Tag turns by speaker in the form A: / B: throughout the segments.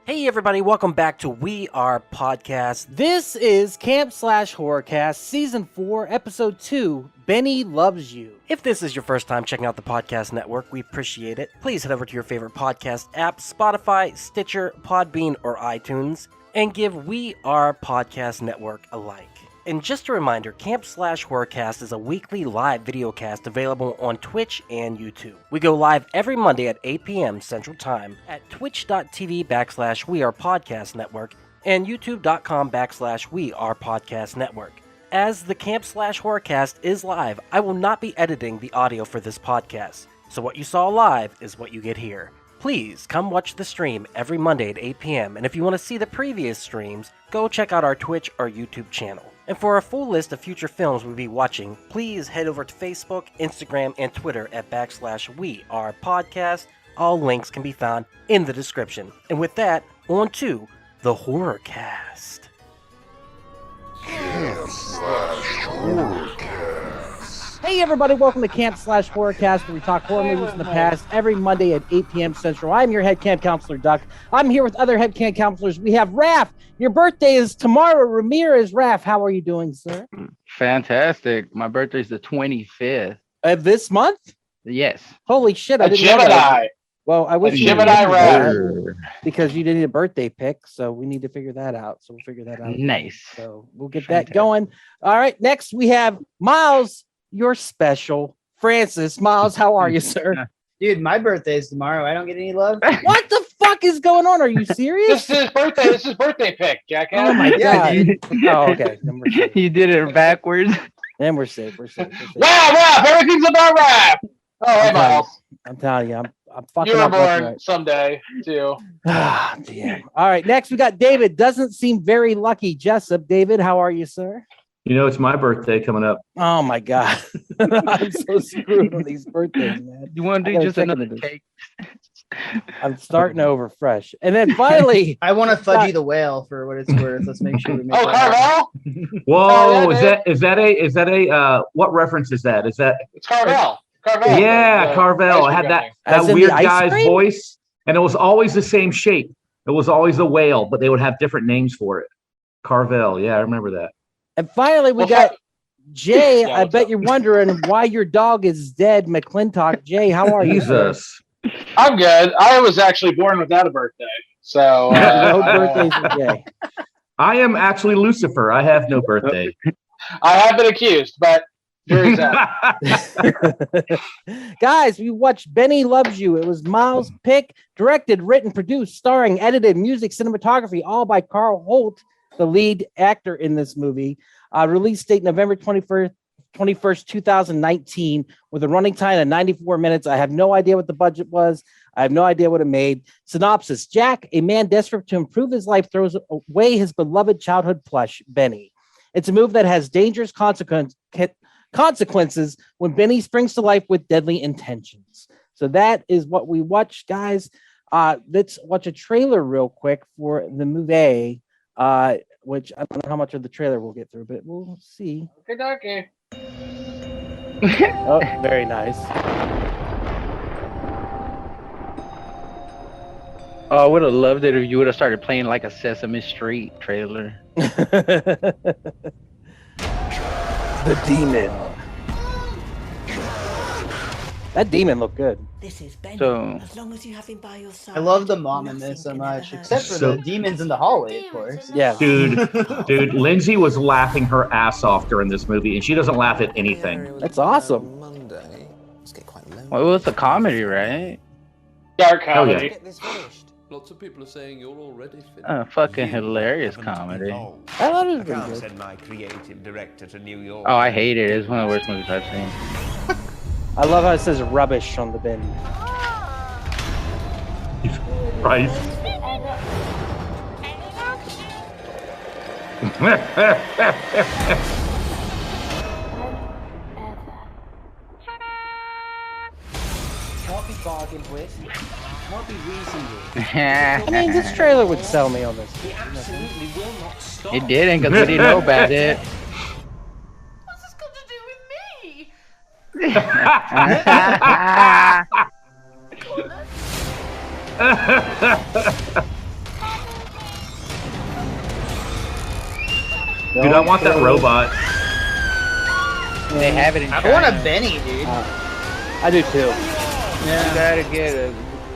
A: Hey everybody, welcome back to We Are Podcast. This is Camp Slash Horrorcast, Season 4, Episode 2, Benny Loves You. If this is your first time checking out the podcast network, we appreciate it. Please head over to your favorite podcast app, Spotify, Stitcher, Podbean, or iTunes, and give We Are Podcast Network a like. And just a reminder, Camp Slash Horrorcast is a weekly live videocast available on Twitch and YouTube. We go live every Monday at 8 p.m. Central Time at twitch.tv/WeArePodcast Network and youtube.com/WeArePodcast Network. As the Camp Slash Horrorcast is live, I will not be editing the audio for this podcast. So what you saw live is what you get here. Please come watch the stream every Monday at 8 p.m. And if you want to see the previous streams, go check out our Twitch or YouTube channel. And for a full list of future films we'll be watching, please head over to Facebook, Instagram, and Twitter at /WeArePodcast. All links can be found in the description. And with that, on to the Horrorcast.
B: Camp Slash Horrorcast.
C: Hey everybody, welcome to Camp Slash Horrorcast, where we talk horror movies in the past every Monday at 8 p.m. Central. I'm your head camp counselor, Duck. I'm here with other head camp counselors. We have Raph. Your birthday is tomorrow. Ramirez. Raph, how are you doing, sir?
D: Fantastic. My birthday's the 25th.
C: Of this month?
D: Yes.
C: Holy shit, I didn't know
E: Gemini.
C: that. Well, I wish you
E: Gemini
C: knew
E: Raph.
C: that, because you didn't need a birthday pick, so we need to figure that out. So we'll figure that out.
D: Nice.
C: So we'll get that going. All right, next we have Miles. You're special. Francis. Miles, how are you, sir?
F: Dude, my birthday is tomorrow. I don't get any love.
C: What the fuck is going on? Are you serious?
E: This is his birthday. This is his birthday pick, jackass.
C: Oh my
F: Yeah,
C: god.
F: dude.
C: Oh, okay. Then we're safe.
D: You did it backwards.
C: Then we're safe. We're safe. We're safe.
E: Wow, Raph. Everything's about Raph. Oh, hey, Miles.
C: I'm telling you, I'm fucking
E: You were
C: up left
E: born
C: and
E: someday, too.
C: right. Ah, damn. All right, next we got David. Doesn't seem very lucky. Jessup. David, how are you, sir?
G: You know, it's my birthday coming up.
C: Oh my god. I'm so screwed on these birthdays, man.
D: You want
C: I
D: to
C: gotta
D: do just
C: check
D: another
C: into this.
D: take?
C: I'm starting over fresh. And then finally,
F: I want to Fudgy the Whale for what it's worth. Let's make sure we make
E: Oh,
F: that happen.
E: Carvel?
G: Whoa,
E: yeah,
G: is that a what reference is that? Is that
E: It's Carvel. Carvel.
G: yeah,
E: The
G: Carvel.
E: ice
G: I had
E: cream
G: that
E: company.
G: that
C: As in
G: weird
C: the ice
G: guy's
C: cream?
G: voice, and it was always the same shape. It was always a whale, but they would have different names for it. Carvel, yeah, I remember that.
C: and finally we
E: Well,
C: got Jay.
E: Yeah,
C: I
E: what's
C: bet
E: up?
C: you're wondering why your dog is dead, McClintock. Jay, how are you? sir?
G: Jesus.
E: I'm good. I was actually born without a birthday. So,
C: No birthdays for Jay.
G: I am actually Lucifer. I have no birthday.
E: I have been accused, but jury's out.
C: Guys, we watched Benny Loves You. It was Miles' pick, directed, written, produced, starring, edited, music, cinematography, all by Carl Holt, the lead actor in this movie. Release date November 21st, 2019, with a running time of 94 minutes. I have no idea what the budget was. I have no idea what it made. Synopsis: Jack, a man desperate to improve his life, throws away his beloved childhood plush, Benny. It's a move that has dangerous consequences when Benny springs to life with deadly intentions. So that is what we watched, guys. Let's watch a trailer real quick for the movie, which I don't know how much of the trailer we'll get through, but we'll see.
E: Okay.
C: Oh, very nice.
D: Oh, I would have loved it if you would have started playing like a Sesame Street trailer.
C: The demon. That demon looked good.
H: This is Benny.
D: So-
H: As long as you have him by your side.
F: I love the mom in
H: nothing
F: this so
H: can
F: much,
H: ever
F: except
H: hurt
F: for
G: So-
F: the demons in the hallway, of course.
C: Yeah.
G: Dude, Lindsay was laughing her ass off during this movie, and she doesn't laugh at anything.
C: That's awesome.
H: Monday. Let's get quite lonely.
D: Well, it was a comedy, right?
E: Dark
G: Hell yeah.
E: comedy.
H: Get this finished.
I: Lots of people are saying you're already finished.
D: Fucking hilarious comedy.
C: I thought it was
I: I
C: pretty
I: can't
C: good.
I: send my creative director to New York.
D: Oh, I hate it. It's one of the worst movies I've seen.
C: I love how it says rubbish on the bin.
G: Right?
H: Can't be bargained with. Can't be reasoned with.
C: I mean, this trailer would sell me on this.
H: He absolutely will not stop.
D: It didn't because we didn't know about it.
H: What's this got to do with me?
G: Dude, I want that robot.
D: They have it in
F: I
D: China.
F: want a Benny, dude.
C: I do too.
D: You gotta get a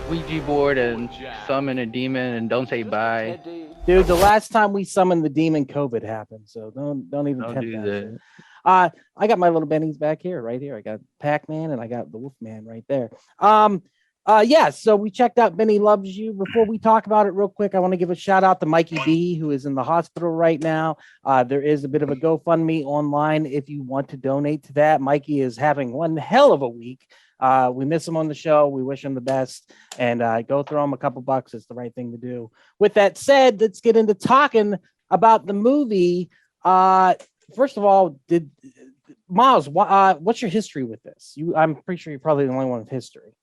D: Ouija board and summon a demon and don't say bye.
C: Dude, the last time we summoned the demon, COVID happened. So don't even
D: Don't
C: tempt
D: do
C: that
D: that.
C: shit. I got my little Bennies back here, right here. I got Pac-Man and I got the Wolfman right there. Yeah, so we checked out Benny Loves You. Before we talk about it real quick, I want to give a shout out to Mikey B, who is in the hospital right now. There is a bit of a GoFundMe online if you want to donate to that. Mikey is having one hell of a week. We miss him on the show. We wish him the best, and go throw him a couple bucks. It's the right thing to do. With that said, let's get into talking about the movie. First of all, Miles, what's your history with this? I'm pretty sure you're probably the only one with history.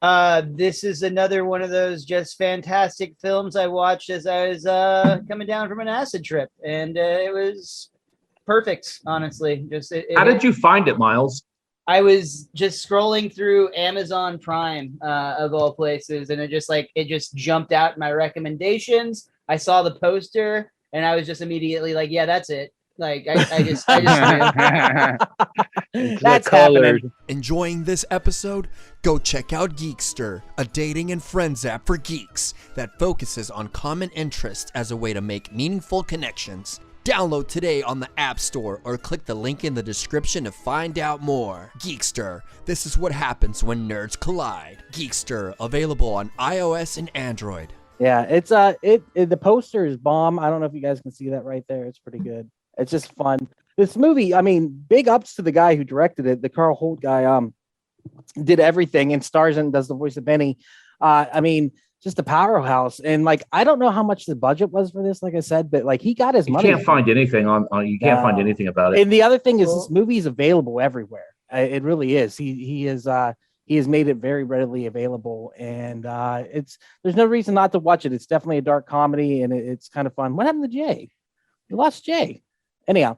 F: This is another one of those just fantastic films I watched as I was coming down from an acid trip, and it was perfect, honestly.
G: How did you find it, Miles?
F: I was just scrolling through Amazon Prime, of all places, and it just jumped out in my recommendations. I saw the poster, and I was just immediately like, "Yeah, that's it." Like I just
C: That's happening.
J: Enjoying this episode? Go check out Geekster, a dating and friends app for geeks that focuses on common interests as a way to make meaningful connections. Download today on the App Store or click the link in the description to find out more. Geekster, this is what happens when nerds collide. Geekster, available on iOS and Android.
C: Yeah, it's the poster is bomb. I don't know if you guys can see that right there. It's pretty good. It's just fun. This movie, I mean, big ups to the guy who directed it. The Carl Holt guy did everything and stars and does the voice of Benny. I mean, just a powerhouse. And like, I don't know how much the budget was for this, like I said, but like he got his money.
G: You can't find anything on you can't find anything about it.
C: And the other thing is this movie is available everywhere. It really is. He has made it very readily available, and there's no reason not to watch it. It's definitely a dark comedy, and it's kind of fun. What happened to Jay? You lost Jay. Anyhow,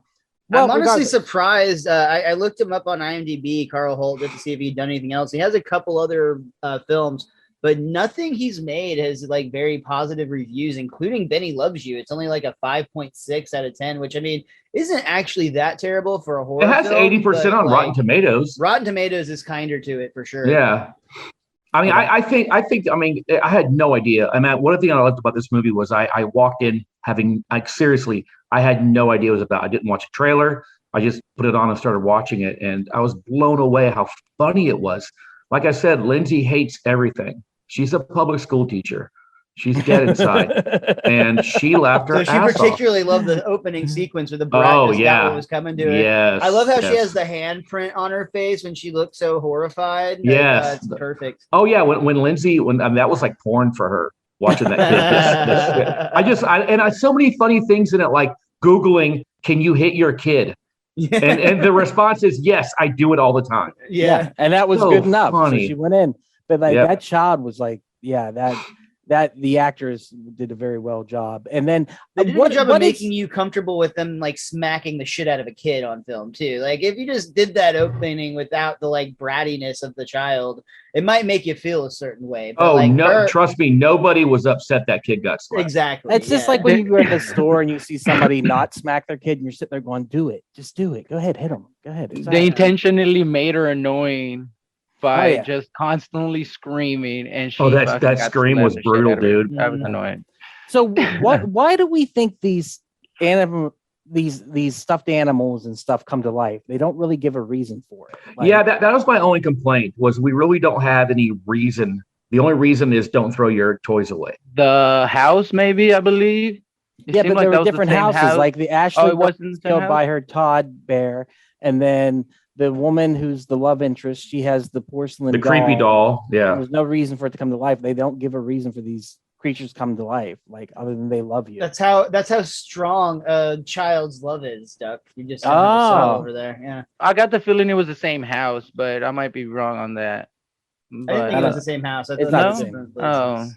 F: I'm honestly surprised. I looked him up on IMDb, Carl Holt, just to see if he'd done anything else. He has a couple other films, but nothing he's made has like very positive reviews, including Benny Loves You. It's only like a 5.6 out of 10, which I mean isn't actually that terrible for a horror.
G: It has 80% on Rotten Tomatoes.
F: Rotten Tomatoes is kinder to it for sure.
G: Yeah. I mean, I think, I had no idea. I mean, one thing I loved about this movie was I walked in having, like, seriously, I had no idea what it was about. I didn't watch a trailer. I just put it on and started watching it, and I was blown away how funny it was. Like I said, Lindsay hates everything. She's a public school teacher. She's dead inside, and she laughed her ass off.
F: So she particularly loved the opening sequence where the brat what was coming to it.
G: Yes,
F: I love how she has the handprint on her face when she looks so horrified.
G: Yes,
F: it's perfect.
G: Oh yeah, when Lindsay, that was like porn for her watching that kid. I so many funny things in it, like Googling, "Can you hit your kid?" and the response is yes, I do it all the time.
C: Yeah, and that was
G: so
C: good enough.
G: Funny.
C: So she went in, but like that child was like, that the actors did a very well job. And then
F: they did a good job of making you comfortable with them like smacking the shit out of a kid on film too. Like if you just did that opening without the like brattiness of the child, it might make you feel a certain way. But
G: trust me, nobody was upset that kid got slapped.
F: Exactly.
C: It's just like when you go to the store and you see somebody not smack their kid and you're sitting there going, do it, just do it. Go ahead, hit them. Go ahead.
D: They intentionally made her annoying by just constantly screaming, and she
G: that scream was brutal, dude.
D: That was annoying.
C: So why do we think these stuffed animals and stuff come to life? They don't really give a reason for it. Like,
G: that was my only complaint, was we really don't have any reason. The only reason is don't throw your toys away.
D: The house, maybe, I believe.
C: But there were different houses.
D: House.
C: Like the Ashley was killed by her Todd bear, and then the woman who's the love interest, she has the porcelain
G: creepy doll. Yeah.
C: There's no reason for it to come to life. They don't give a reason for these creatures come to life, like other than they love you.
F: That's how strong a child's love is, Duck. You just have the soul over there. Yeah.
D: I got the feeling it was the same house, but I might be wrong on that.
F: But I didn't think it was the same house.
C: It's not the same.
D: Oh.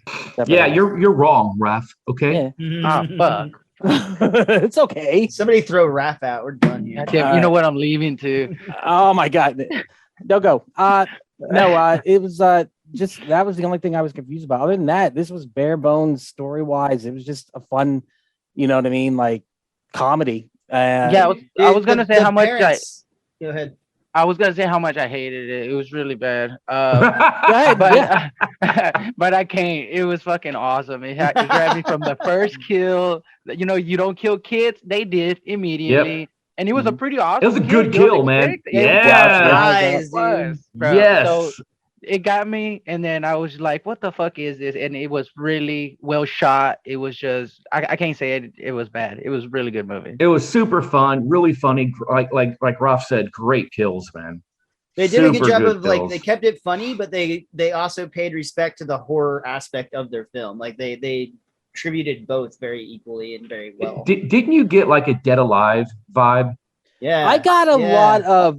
G: Yeah, you're wrong, Raph. Okay.
C: Yeah.
D: Fuck.
C: It's okay.
F: Somebody throw Raph out. We're done here.
D: Damn, you know what I'm leaving to.
C: Oh my god. Don't go. It was just that was the only thing I was confused about. Other than that, this was bare bones story wise. It was just a fun, you know what I mean, like comedy.
D: I was gonna say how much
F: Go ahead.
D: I was gonna say how much I hated it. It was really bad.
C: ahead,
D: But I can't. It was fucking awesome. It grabbed me from the first kill. You know, you don't kill kids. They did immediately.
G: Yep.
D: And it was a pretty awesome.
G: It was a good kill, man.
F: Yes, dude.
G: Yes.
D: So it got me, and then I was like, "What the fuck is this?" And it was really well shot. It was just, I can't say it. It was bad. It was a really good movie.
G: It was super fun, really funny. Like Ralph said, great kills, man.
F: They did a good
G: Super
F: job
G: good
F: of like
G: kills.
F: they kept it funny, but they also paid respect to the horror aspect of their film. Like they tributed both very equally and very well.
G: Didn't you get like a Dead Alive vibe?
F: Yeah,
C: I got a lot of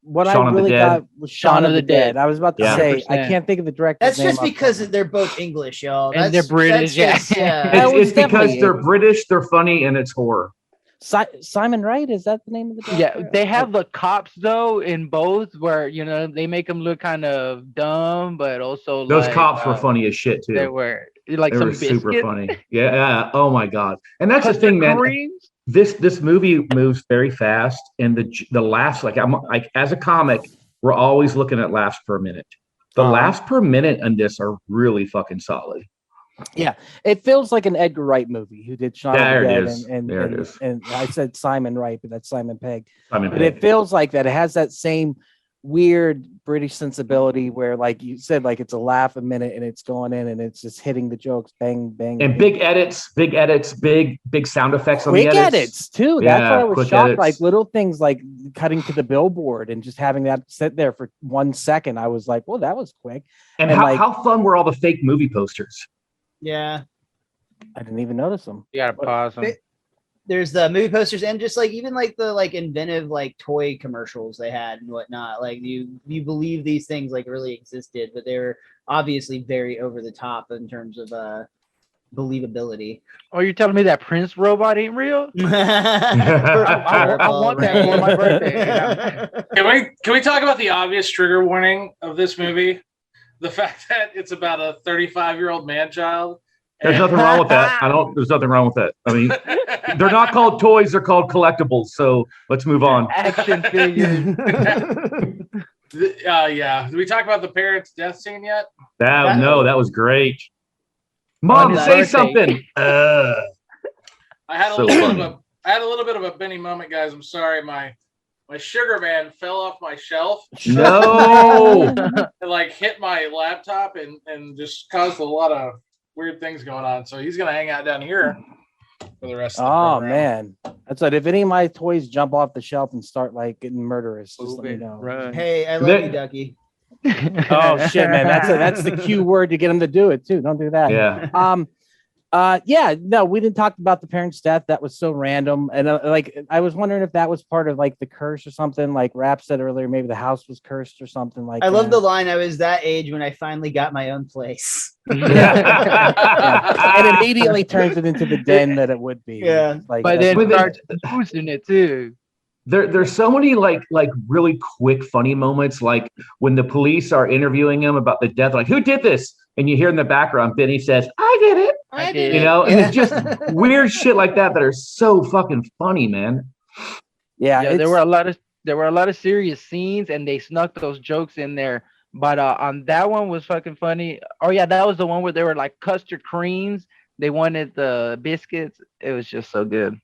C: what
G: Shaun
C: I
G: of the
C: really
G: Dead.
C: got was Shaun of the Dead. I was about to
G: Yeah.
C: say, I
D: 100%.
C: can't think of the director's
F: That's
C: name.
F: just because they're both English, y'all.
D: And they're British,
F: that's just-
G: It's because they're British, they're funny, and it's horror.
C: Simon Wright, is that the name of the director?
D: Yeah, they have the cops though in both, where you know they make them look kind of dumb, but also
G: Those
D: like,
G: cops were funny as shit too.
D: They were like
G: They
D: some
G: were super
D: biscuits.
G: funny. Yeah. Oh my god. And that's the thing, man.
D: Creams?
G: This movie moves very fast, and the laughs, like I'm like as a comic, we're always looking at laughs per minute. The laughs per minute on this are really fucking solid.
C: Yeah, it feels like an Edgar Wright movie who did Shaun of
G: There
C: the
G: it
C: Dead,
G: is.
C: and
G: There it is.
C: and I said Simon Wright, but that's Simon Pegg.
G: Simon
C: But
G: Pegg.
C: it feels like that. It has that same weird British sensibility where, like you said, like it's a laugh a minute and it's going in and it's just hitting the jokes, bang, bang,
G: And
C: bang.
G: big edits, big sound effects on
C: Quick
G: the edits.
C: edits too.
G: Yeah,
C: That's why I was
G: quick
C: shocked.
G: edits.
C: Like little things like cutting to the billboard and just having that sit there for 1 second. I was like, well, that was quick.
G: And
C: like,
G: how fun were all the fake movie posters?
F: Yeah.
C: I didn't even notice them.
D: You gotta pause them.
F: There's the movie posters and just like even like the like inventive like toy commercials they had and whatnot. Like you believe these things like really existed, but they were obviously very over the top in terms of believability.
D: Oh, you're telling me that Prince robot ain't real?
F: I
D: want that for my birthday.
E: Can we talk about the obvious trigger warning of this movie? The fact that it's about a 35-year-old man-child.
G: There's nothing wrong with that. There's nothing wrong with that. I mean, they're not called toys, they're called collectibles. So let's move on.
D: Action figures.
E: Yeah. Did we talk about the parents' death scene yet?
G: That was great. Mom, say something.
E: I had a
G: So
E: little
G: funny.
E: bit of I had a little bit of a Benny moment, guys. I'm sorry, my sugar man fell off my shelf.
G: No.
E: It like hit my laptop and just caused a lot of weird things going on. So he's gonna hang out down here for the rest of the
C: Oh
E: program.
C: man, that's right. If any of my toys jump off the shelf and start like getting murderous, just let me know.
F: Hey, I love you, Ducky.
C: Oh shit, man, that's the cue word to get them to do it too. Don't do that.
G: Yeah.
C: Yeah, no, we didn't talk about the parents' death. That was so random, and like I was wondering if that was part of like the curse or something. Like Rap said earlier, maybe the house was cursed or something like.
F: I love
C: that.
F: the line. I was that age when I finally got my own place.
C: Yeah. And immediately turns it into the den that it would be.
F: Yeah.
C: Like,
D: But then
C: that's-
D: starts boosting it too.
G: There's so many like really quick funny moments, like when the police are interviewing him about the death, like who did this? And you hear in the background, Benny says, "I did it."
F: I did
G: You
F: it.
G: know, and it's just weird shit like that are so fucking funny, man.
C: Yeah,
D: there were a lot of serious scenes, and they snuck those jokes in there. But on that one was fucking funny. Oh yeah, that was the one where they were like custard creams. They wanted the biscuits. It was just so good.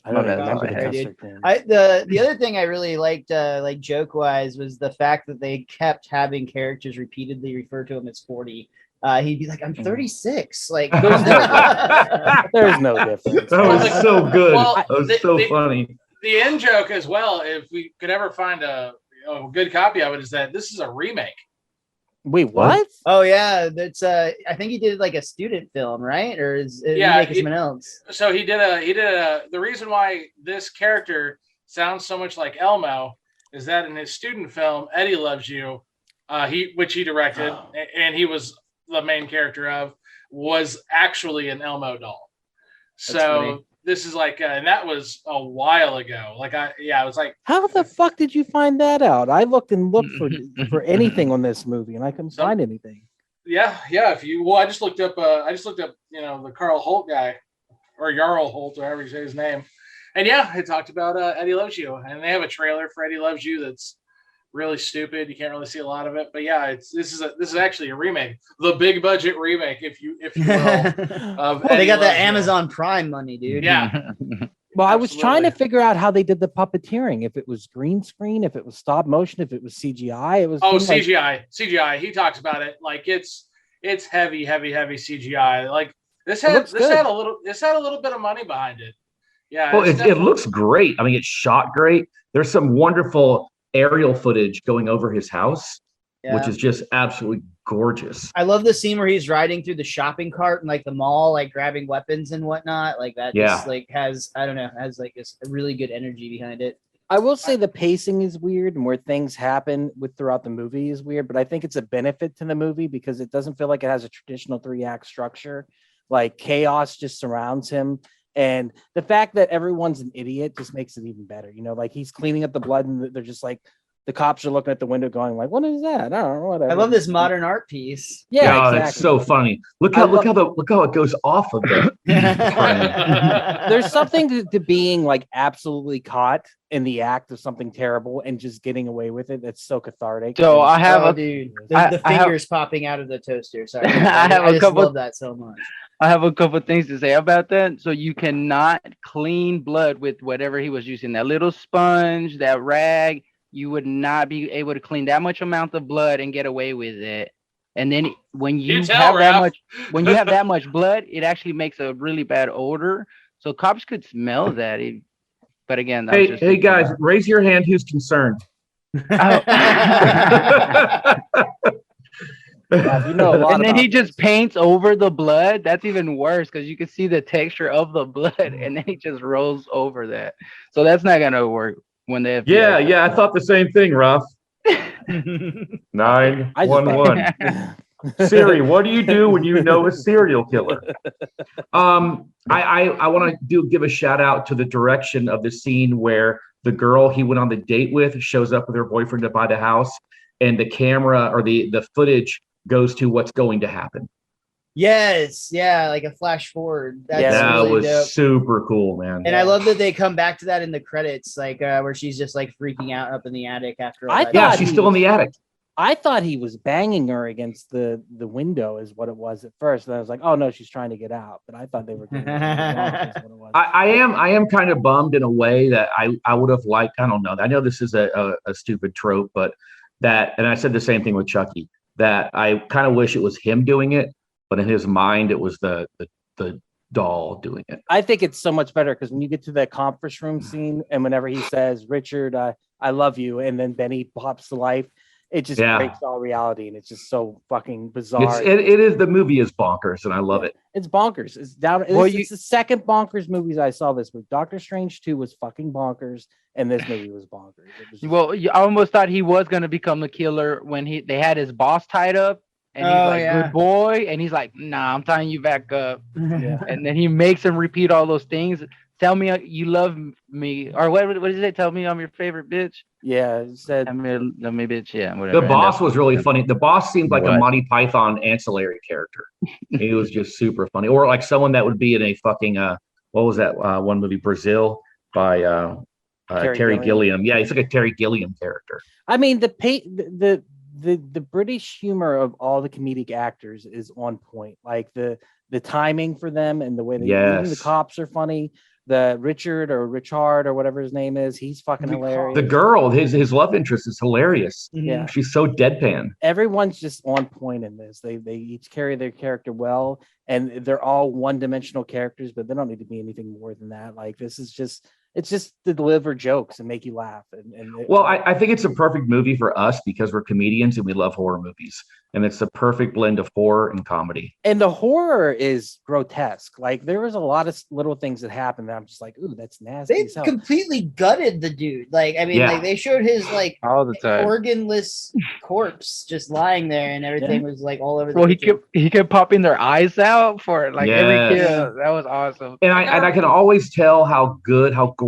C: I don't
D: My bad.
C: remember the
D: Hey,
C: custard cream.
F: The other thing I really liked, like joke wise, was the fact that they kept having characters repeatedly refer to him as 40. He'd be like, "I'm 36." Like, there's
C: There's no difference.
G: That was so good.
E: Well,
G: That was
E: the-
G: so
E: the-
G: funny.
E: The end joke as well, if we could ever find a good copy of it, is that this is a remake.
C: Wait, what?
F: Oh yeah, that's. I think he did like a student film, right? Or is it
E: Yeah,
F: making someone else?
E: So he did a the reason why this character sounds so much like Elmo is that in his student film Eddie Loves You, which he directed and he was the main character of, was actually an Elmo doll.
F: That's
E: So
F: funny.
E: this is like and that was a while ago. Like I was like,
C: How the fuck did you find that out? I looked and looked for anything on this movie, and I couldn't find anything.
E: yeah. If you I just looked up the Carl Holt guy or Jarl Holt, or however you say his name. And yeah, it talked about Eddie Loves You, and they have a trailer for Eddie Loves You that's really stupid. You can't really see a lot of it, but yeah, this is actually a remake, the big budget remake, if you will. Of
F: They
E: Eddie
F: got that
E: Loves You.
F: Amazon Prime money, dude.
E: Yeah.
C: Well, I was trying to
E: Absolutely.
C: figure out how they did the puppeteering. If it was green screen, if it was stop motion, if it was CGI. It was
E: Oh,
C: seemed like-
E: CGI. He talks about it like it's heavy CGI. Like this
C: It
E: had
C: looks good.
E: a little bit of money behind it. Yeah.
G: Well,
E: it's
G: it
E: definitely-
G: looks great. I mean, it's shot great. There's some wonderful aerial footage going over his house, which
F: Yeah.
G: is just absolutely gorgeous.
F: I love the scene where he's riding through the shopping cart and like the mall, like grabbing weapons and whatnot. Like that
G: Yeah.
F: just like has like this really good energy behind it.
C: I will say the pacing is weird and where things happen with throughout the movie is weird, but I think it's a benefit to the movie because it doesn't feel like it has a traditional 3-act structure. Like chaos just surrounds him. And the fact that everyone's an idiot just makes it even better. You know, like he's cleaning up the blood and they're just like, the cops are looking at the window going like, what is that? I don't know, whatever.
F: I love this modern art piece.
C: Yeah,
G: Oh,
C: exactly.
G: that's so funny. Look how it goes off of the
C: There's something to being like absolutely caught in the act of something terrible and just getting away with it. That's so cathartic.
D: So I have
F: Oh,
D: a
F: dude,
D: I-
F: the
D: I have-
F: fingers popping out of the toaster. Sorry,
D: I have a
F: just
D: couple-
F: love that so much.
D: I have a couple things to say about that. So you cannot clean blood with whatever he was using. That little sponge, that rag, you would not be able to clean that much amount of blood and get away with it. And then when you
E: tell,
D: have that
E: Ralph.
D: much, when you have that much blood, it actually makes a really bad odor. So cops could smell that. But again, that was just
G: Hey guys, raise your hand who's concerned.
C: You know a lot
D: And then
C: about
D: he just paints over the blood. That's even worse because you can see the texture of the blood, and then he just rolls over that. So that's not gonna work when they have.
G: Yeah, I thought the same thing, Ruff. 911. Siri, what do you do when you know a serial killer? I want to give a shout out to the direction of the scene where the girl he went on the date with shows up with her boyfriend to buy the house, and the camera or the footage goes to what's going to happen.
F: Yes, yeah, like a flash forward. That's
G: That
F: really
G: was
F: dope.
G: super cool, man.
F: And I love that they come back to that in the credits, like where she's just like freaking out up in the attic after. All
C: I
F: that.
G: Yeah,
C: thought
G: she's
C: he
G: still in
C: was-
G: the attic.
C: I thought he was banging her against the window is what it was at first. And I was like, oh no, she's trying to get out. But I thought they were getting is what it was.
G: I am kind of bummed in a way that I would have liked. I don't know. I know this is a stupid trope, but and I said the same thing with Chucky, that I kind of wish it was him doing it, but in his mind it was the doll doing it.
C: I think it's so much better because when you get to the conference room scene and whenever he says, Richard, I love you, and then Benny pops to life, it just breaks all reality, and it's just so fucking bizarre.
G: The movie is bonkers, and I love it.
C: It's bonkers. It's down. It's the second bonkers movies I saw this week. Doctor Strange 2 was fucking bonkers, and this movie was bonkers. It was just-
D: Well, I almost thought he was gonna become the killer when they had his boss tied up, and he's like, "Good boy," and he's like, "Nah, I'm tying you back up."
C: Yeah.
D: And then he makes him repeat all those things. Tell me you love me, or what did it? Tell me I'm your favorite bitch.
C: Yeah, it said,
D: Love me, bitch. Yeah, whatever.
G: The boss was really funny. The boss seemed like a
D: What?
G: Monty Python ancillary character. He was just super funny, or like someone that would be in a fucking what was that one movie, Brazil, by Terry Gilliam. Yeah, he's like a Terry Gilliam character.
C: I mean, the British humor of all the comedic actors is on point. Like the timing for them and the way they even the cops are funny. The Richard or whatever his name is, he's fucking hilarious.
G: The girl, his love interest is hilarious.
C: Yeah.
G: She's so deadpan.
C: Everyone's just on point in this. They each carry their character well, and they're all one-dimensional characters, but they don't need to be anything more than that. Like this is just to deliver jokes and make you laugh.
G: Well, I think it's a perfect movie for us because we're comedians and we love horror movies, and it's a perfect blend of horror and comedy.
C: And the horror is grotesque. Like there was a lot of little things that happened that I'm just like, ooh, that's nasty.
F: They
C: as hell.
F: completely gutted the dude. Like, I mean, like they showed his like
D: all the time
F: organless corpse just lying there, and everything was like all over.
D: Well, he kept popping their eyes out for it, like every kill. That was awesome.
G: And I can always tell how gory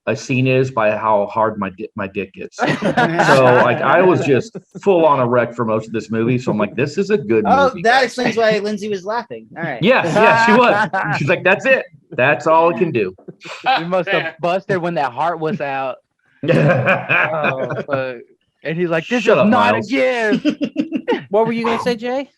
G: a scene is by how hard my dick gets. So like I was just full on a wreck for most of this movie. So I'm like, this is a good movie.
F: Oh, that explains why Lindsay was laughing. All right.
G: Yeah, she was. She's like, that's it. That's all it can do.
D: We must have busted when that heart was out. Oh, fuck. And he's like, "This
G: Shut
D: is
G: up,
D: not
G: Miles.
D: a gift."
C: What were you gonna say, Jay?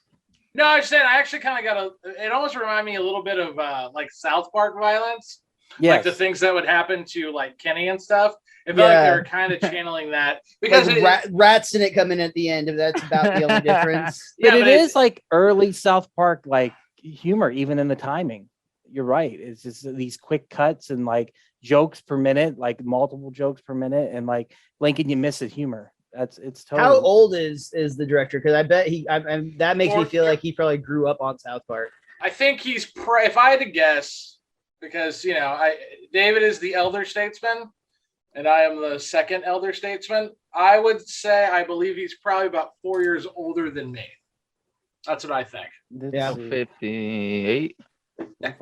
E: No, I was saying I actually kind of got it almost reminded me a little bit of like South Park violence.
C: Yes.
E: Like the things that would happen to like Kenny and stuff. It felt like they were kind of channeling that because
F: like rats didn't come in at the end. If that's about the only difference.
C: But it is like early South Park like humor, even in the timing. You're right. It's just these quick cuts and like jokes per minute, like multiple jokes per minute, and like blink and you miss it humor. It's totally.
F: How old is the director? Because I bet that makes me feel like he probably grew up on South Park.
E: I think he's if I had to guess, because David is the elder statesman, and I am the second elder statesman. I would say I believe he's probably about 4 years older than me. That's what I think.
D: Yeah, 58.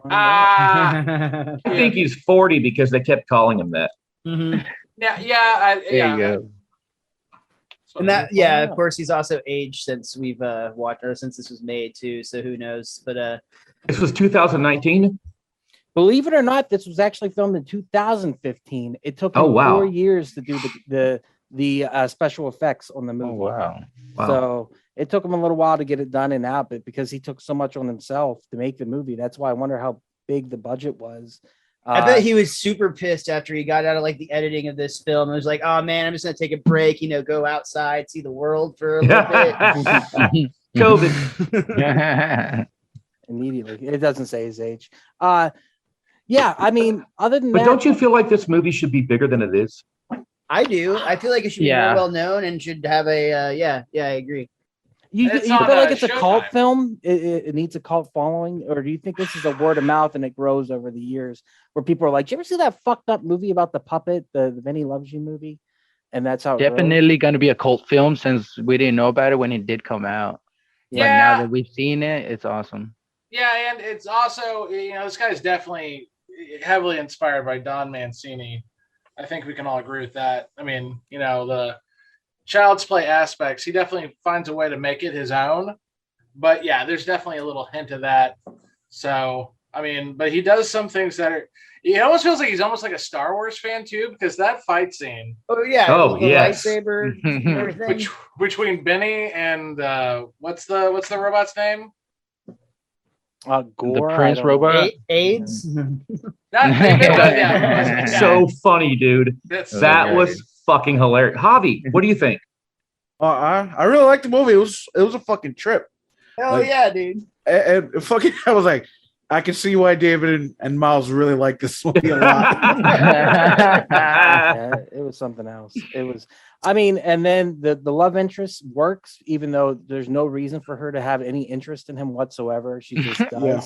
G: I think he's 40 because they kept calling him that.
F: Mm-hmm.
E: Yeah,
D: There you go.
F: And of course, he's also aged since we've watched, or since this was made too. So who knows? But
G: this was 2019.
C: Believe it or not, this was actually filmed in 2015. It took him 4 years to do the special effects on the movie.
D: Oh, wow.
C: So it took him a little while to get it done and out, but because he took so much on himself to make the movie, that's why I wonder how big the budget was.
F: I bet he was super pissed after he got out of like the editing of this film. It was like, oh man, I'm just gonna take a break, go outside, see the world for a little bit.
G: COVID.
C: Immediately. It doesn't say his age. Yeah, I mean, other than
G: but
C: that,
G: don't you feel like this movie should be bigger than it is?
F: I do. I feel like it should be more well known and should have a I agree.
C: You feel like it's a cult film? It needs a cult following, or do you think this is a word of mouth and it grows over the years, where people are like, "Did you ever see that fucked up movie about the puppet, the Benny Loves You movie?" And that's how
D: definitely going to be a cult film since we didn't know about it when it did come out. Yeah. But now that we've seen it, it's awesome.
E: Yeah, and it's also this guy is definitely heavily inspired by Don Mancini. I think we can all agree with that. I mean, the Child's Play aspects, he definitely finds a way to make it his own. But yeah, there's definitely a little hint of that. So, I mean, but he does some things that are, it almost feels like he's almost like a Star Wars fan too, because that fight scene.
F: Oh yeah.
G: Oh
F: the
G: yes.
F: Lightsaber and everything.
E: Between Benny and what's the robot's name?
C: Gore,
D: the Prince robot.
F: AIDS.
G: So funny, dude. That was fucking hilarious. Javi, what do you think?
K: I really liked the movie. It was a fucking trip.
F: Hell yeah, dude.
K: And fucking, I was like, I can see why David and Miles really like this movie a lot.
C: Yeah, it was something else. It was, I mean, and then the love interest works, even though there's no reason for her to have any interest in him whatsoever. She just does. Yeah.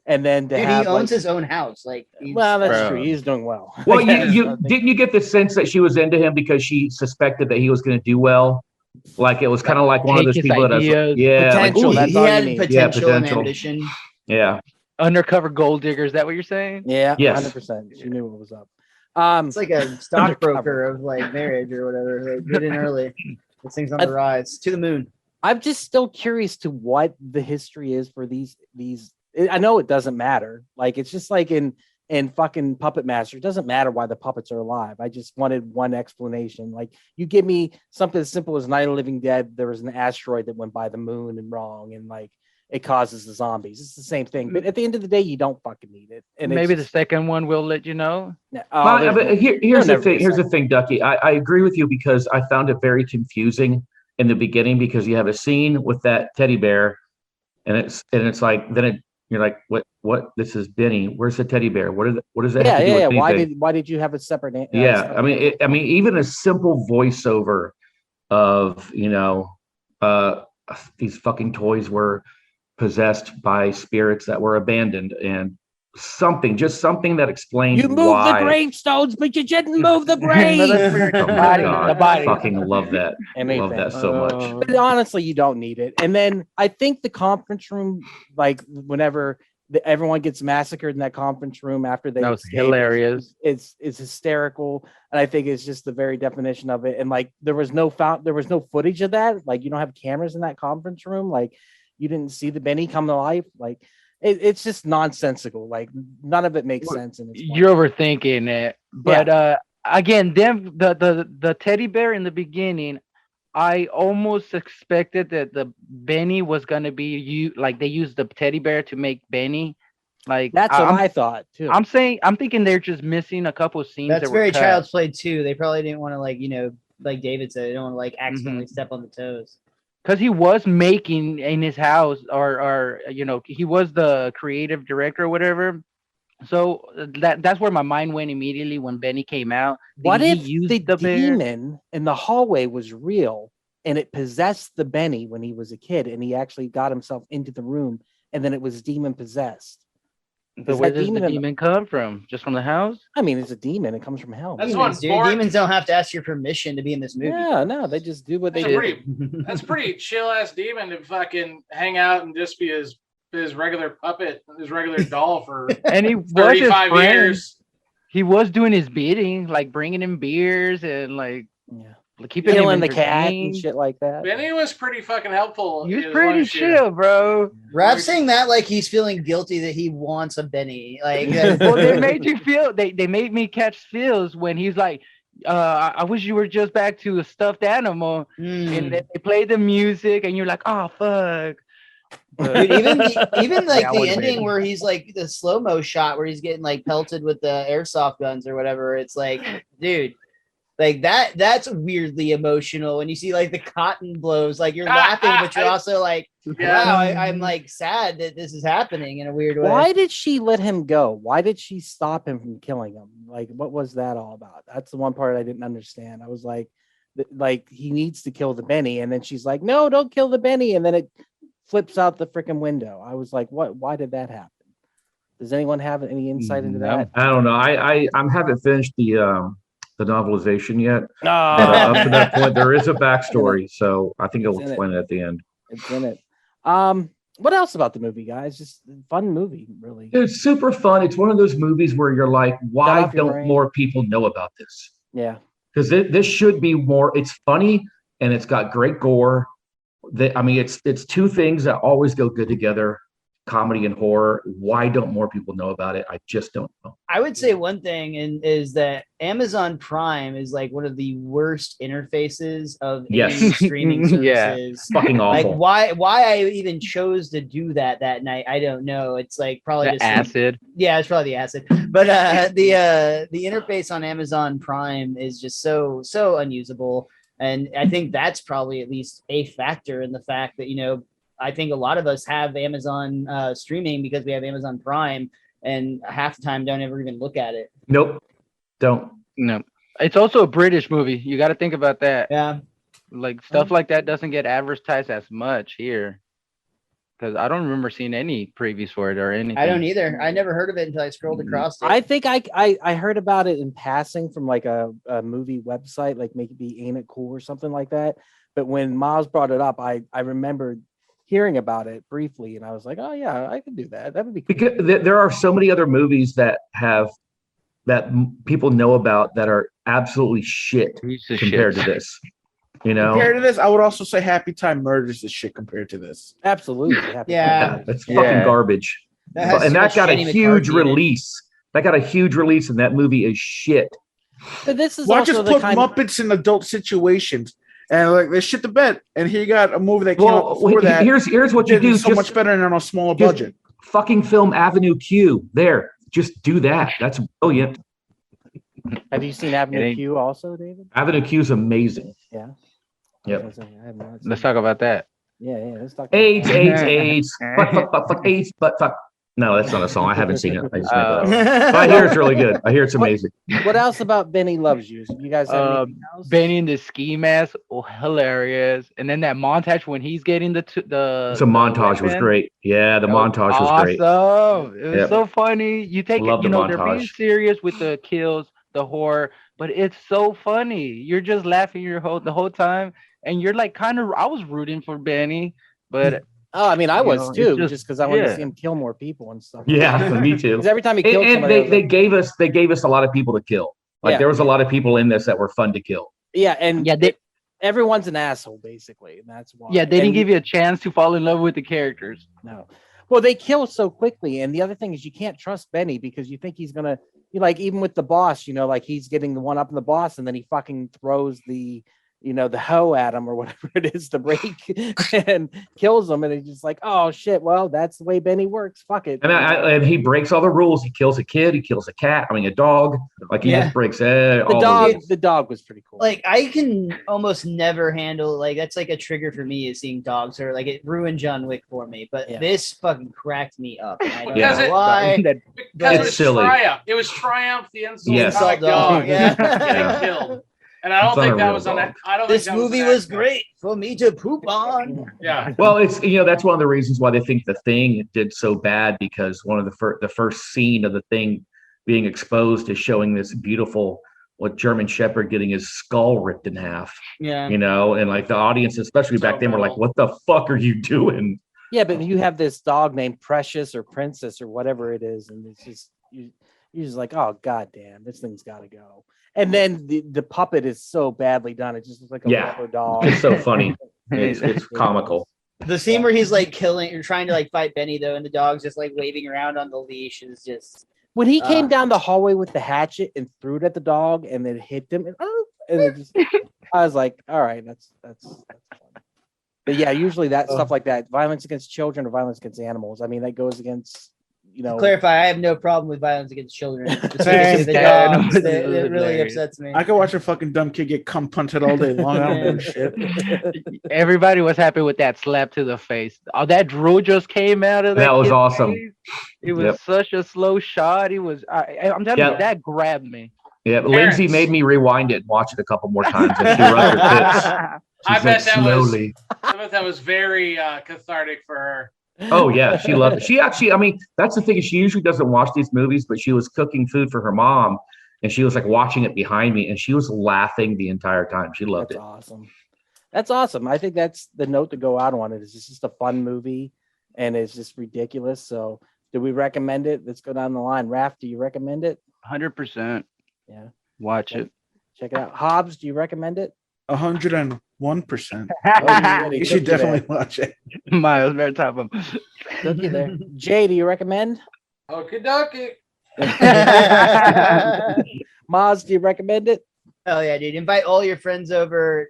C: And then
F: he owns his own house. Like,
C: well, that's true. He's doing well.
G: Well, you didn't you get the sense that she was into him because she suspected that he was going to do well? Like it was kind of like one of those people that
C: potential.
F: Like, he had potential and ambition.
G: Yeah.
D: Undercover gold digger. Is that what you're saying?
C: Yeah.
G: Yes.
C: 100%. She knew what was up.
F: It's like a stockbroker of like marriage or whatever. Like, get in early. This thing's on the rise to the moon.
C: I'm just still curious to what the history is for these. I know it doesn't matter. Like it's just like in fucking Puppet Master. It doesn't matter why the puppets are alive. I just wanted one explanation. Like you give me something as simple as Night of the Living Dead. There was an asteroid that went by the moon and wrong, and like it causes the zombies. It's the same thing. But at the end of the day, you don't fucking need it. And
D: maybe the second one will let you know.
G: But here's the thing. Here's the thing, Ducky. I agree with you because I found it very confusing in the beginning because you have a scene with that teddy bear, and it's like then you're like, what? This is Benny. Where's the teddy bear? What does that have to do with anything?
C: Why did you have a separate?
G: I mean, even a simple voiceover of these fucking toys were possessed by spirits that were abandoned, and something that explains
C: you moved
G: why.
C: The gravestones, but you didn't move the grave.
G: The body. I fucking love that. Love that so much.
C: But honestly, you don't need it. And then I think the conference room, like whenever everyone gets massacred in that conference room after they
D: that was hilarious.
C: It's hysterical, and I think it's just the very definition of it. And like there was no footage of that. Like you don't have cameras in that conference room. Like you didn't see the Benny come to life. Like it's just nonsensical. Like none of it makes sense. And
D: you're overthinking it. But again, the teddy bear in the beginning, I almost expected that the Benny was gonna be like they used the teddy bear to make Benny. Like
C: that's what I thought too.
D: I'm thinking they're just missing a couple of scenes.
F: That's very Child's Play too. They probably didn't want to like David said, they don't want to like accidentally step on the toes.
D: Because he was making in his house, or he was the creative director or whatever. So that's where my mind went immediately when Benny came out.
C: What if the demon in the hallway was real and it possessed the Benny when he was a kid, and he actually got himself into the room, and then it was demon possessed?
D: But where does the demon come from? Just from the house?
C: I mean, it's a demon. It comes from hell.
F: Demons don't have to ask your permission to be in this movie.
C: Yeah, no, they just do what they do.
E: That's a pretty chill ass demon to fucking hang out and just be his regular puppet, his regular doll for
D: and he
E: 35 years.
D: He was doing his bidding, like bringing him beers and like keeping
C: killing
D: him
C: the cat and shit like that.
E: Benny was pretty fucking helpful.
D: He was pretty chill, bro.
F: Raph saying that like he's feeling guilty that he wants a Benny. Like,
D: well, they made you feel. They made me catch feels when he's like, "I wish you were just back to a stuffed animal," and they play the music, and you're like, "Oh fuck."
F: Dude, even like the ending where he's like the slow-mo shot where he's getting like pelted with the airsoft guns or whatever. It's like, dude. Like that's weirdly emotional. And you see like the cotton blows, like you're laughing, but you're also like, wow, I'm like sad that this is happening in a weird way.
C: Why did she let him go? Why did she stop him from killing him? Like, what was that all about? That's the one part I didn't understand. I was like he needs to kill the Benny, and then she's like, no, don't kill the Benny, and then it flips out the freaking window. I was like, what? Why did that happen? Does anyone have any insight into that?
G: I don't know. I haven't finished the novelization yet. Up to that point, there is a backstory, so I think it'll explain it at the end.
C: It's in it. What else about the movie, guys? Just fun movie, really.
G: It's super fun. It's one of those movies where you're like, why don't more people know about this?
C: Yeah,
G: because this should be more. It's funny and it's got great gore. It's two things that always go good together. Comedy and horror. Why don't more people know about it? I just don't know.
F: I would say one thing is that Amazon Prime is like one of the worst interfaces of any streaming services.
G: Fucking awful.
F: Like why I even chose to do that night, I don't know. It's like probably
D: the acid.
F: Yeah, it's probably the acid. But the interface on Amazon Prime is just so unusable, and I think that's probably at least a factor in the fact that I think a lot of us have Amazon streaming because we have Amazon Prime, and half the time don't ever even look at it.
G: Nope. Don't.
D: No. It's also a British movie. You got to think about that.
F: Yeah.
D: Like stuff like that doesn't get advertised as much here. Because I don't remember seeing any previews for it or anything.
F: I don't either. I never heard of it until I scrolled across it.
C: I think I heard about it in passing from like a movie website, like maybe Ain't It Cool or something like that. But when Miles brought it up, I remembered hearing about it briefly, and I was like, oh yeah, I could do that. That would be cool.
G: Because there are so many other movies that people know about that are absolutely shit compared to this.
K: Compared to this, I would also say Happy Time Murders is shit compared to this.
C: Absolutely.
G: It's fucking garbage. That got a huge release. That got a huge release, and that movie is shit.
C: But this is
K: just put Muppets in adult situations. And like they shit the bed, and he got a movie that came out before that.
G: Here's what you do:
K: so much better and on a smaller budget.
G: Fucking film Avenue Q. There, just do that. That's brilliant.
C: Have you seen Avenue Q also, David?
G: Avenue Q is amazing.
C: Yeah.
G: Yep.
D: Let's talk about that.
C: Yeah. Let's talk.
G: AIDS. Fuck AIDS. Fuck. No, that's not a song. I haven't seen it. I just made that up. But I hear it's really good. I hear it's amazing.
C: What else about Benny Loves You? You guys have anything else?
D: Benny in the ski mask, hilarious. And then that montage when he's getting the
G: montage was great. Yeah, the montage was great.
D: Awesome. It was so funny. You take it, they're being serious with the kills, the horror, but it's so funny. You're just laughing the whole time, and you're like I was rooting for Benny, but.
C: Oh, I mean, I was too, just because I wanted to see him kill more people and stuff.
G: Yeah, me too.
C: Because every time he killed somebody,
G: they gave us a lot of people to kill. Like there was a lot of people in this that were fun to kill.
C: Yeah, and everyone's an asshole basically, and that's why.
D: Yeah, they didn't give you a chance to fall in love with the characters.
C: No. Well, they kill so quickly, and the other thing is you can't trust Benny because you think he's gonna be like, even with the boss, like he's getting the one up in the boss, and then he fucking throws the the hoe at him or whatever it is to break and kills him, and he's just like, oh shit, well, that's the way Benny works. Fuck it.
G: And he breaks all the rules. He kills a kid. He kills a cat. I mean, a dog. Like he just breaks all the rules.
C: The dog was pretty cool.
F: Like I can almost never handle that's like a trigger for me is seeing dogs, or like it ruined John Wick for me. But this fucking cracked me up. I don't know why.
E: Because
G: it's silly.
E: It was Triumph, the insult
F: dog.
E: Getting killed. And I don't think that was on that. I don't
F: this
E: think
F: movie was great for me to poop on.
E: Yeah.
G: Well, it's that's one of the reasons why they think The Thing did so bad, because one of the first scene of The Thing being exposed is showing this beautiful German Shepherd getting his skull ripped in half.
F: Yeah.
G: And like the audience, especially back then, were like, "What the fuck are you doing?"
C: Yeah, but you have this dog named Precious or Princess or whatever it is, and it's just you're just like, oh goddamn, this thing's got to go. And then the puppet is so badly done; it just looks like a rubber dog.
G: It's so funny. It's comical.
F: The scene where he's like killing or trying to like fight Benny though, and the dog's just like waving around on the leash is just.
C: When he came down the hallway with the hatchet and threw it at the dog and then hit him, and it just, I was like, all right, that's fun. But yeah, usually that stuff like that, violence against children or violence against animals. I mean, that goes against,
F: To clarify, I have no problem with violence against children. Especially the dogs. It really upsets me.
K: I could watch a fucking dumb kid get cum punted all day long. I don't give a shit.
D: Everybody was happy with that slap to the face. Oh, that drool just came out of that.
G: That was
D: kid's
G: awesome.
D: face. It was such a slow shot. He was. I'm telling you, that grabbed me.
G: Yeah, Lindsay made me rewind it and watch it a couple more times. And she rubbed her tits.
E: I bet that was very cathartic for her.
G: Oh yeah, she loved it. She actually, I mean, that's the thing. She usually doesn't watch these movies, but she was cooking food for her mom, and she was like watching it behind me, and she was laughing the entire time. She loved it.
C: Awesome. That's awesome. I think that's the note to go out on it. It's just a fun movie, and it's just ridiculous. So, do we recommend it? Let's go down the line. Raph, do you recommend it?
D: 100%.
C: Yeah.
D: Watch it.
C: Check it out. Hobbs, do you recommend it?
K: 101%. You should definitely watch it.
D: Miles, better top him.
C: Cookie there. Jay, do you recommend?
E: Okie dokie.
C: Maz, do you recommend it?
F: Hell yeah, dude. Invite all your friends over,